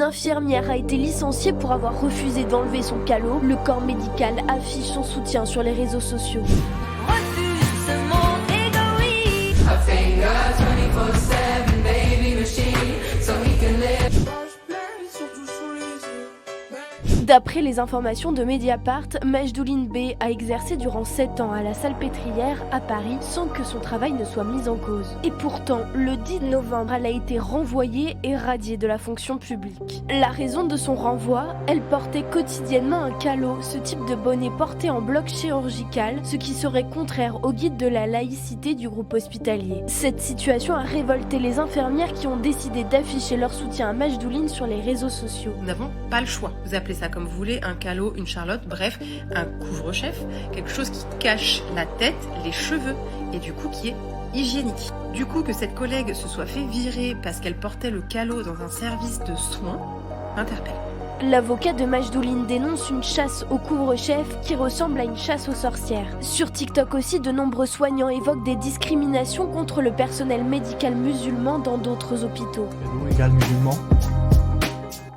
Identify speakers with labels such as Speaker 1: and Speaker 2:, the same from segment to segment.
Speaker 1: infirmière a été licenciée pour avoir refusé d'enlever son calot. Le corps médical affiche son soutien sur les réseaux sociaux.
Speaker 2: Refuse ce monde égoïste. A finger 24/7 baby machine, so he can live.
Speaker 1: D'après les informations de Mediapart, Majdouline B a exercé durant 7 ans à la Salpêtrière à Paris sans que son travail ne soit mis en cause. Et pourtant, le 10 novembre, elle a été renvoyée et radiée de la fonction publique. La raison de son renvoi, elle portait quotidiennement un calot, ce type de bonnet porté en bloc chirurgical, ce qui serait contraire au guide de la laïcité du groupe hospitalier. Cette situation a révolté les infirmières qui ont décidé d'afficher leur soutien à Majdouline sur les réseaux sociaux.
Speaker 3: Nous n'avons pas le choix. Vous appelez ça comme vous voulez, un calot, une charlotte, bref, un couvre-chef, quelque chose qui cache la tête, les cheveux et du coup qui est hygiénique. Du coup, que cette collègue se soit fait virer parce qu'elle portait le calot dans un service de soins m'interpelle.
Speaker 1: L'avocat de Majdouline dénonce une chasse au couvre-chef qui ressemble à une chasse aux sorcières. Sur TikTok aussi, de nombreux soignants évoquent des discriminations contre le personnel médical musulman dans d'autres hôpitaux.
Speaker 4: Nous, égal musulman.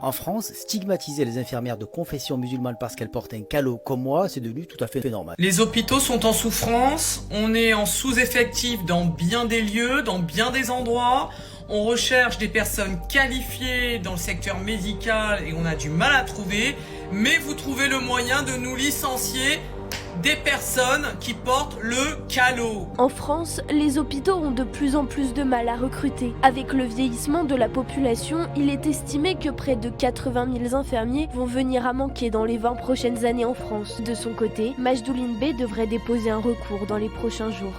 Speaker 5: En France, stigmatiser les infirmières de confession musulmane parce qu'elles portent un calot comme moi, c'est devenu tout à fait normal.
Speaker 6: Les hôpitaux sont en souffrance, on est en sous-effectif dans bien des lieux, dans bien des endroits. On recherche des personnes qualifiées dans le secteur médical et on a du mal à trouver. Mais vous trouvez le moyen de nous licencier des personnes qui portent le calot.
Speaker 1: En France, les hôpitaux ont de plus en plus de mal à recruter. Avec le vieillissement de la population, il est estimé que près de 80 000 infirmiers vont venir à manquer dans les 20 prochaines années en France. De son côté, Majdouline B devrait déposer un recours dans les prochains jours.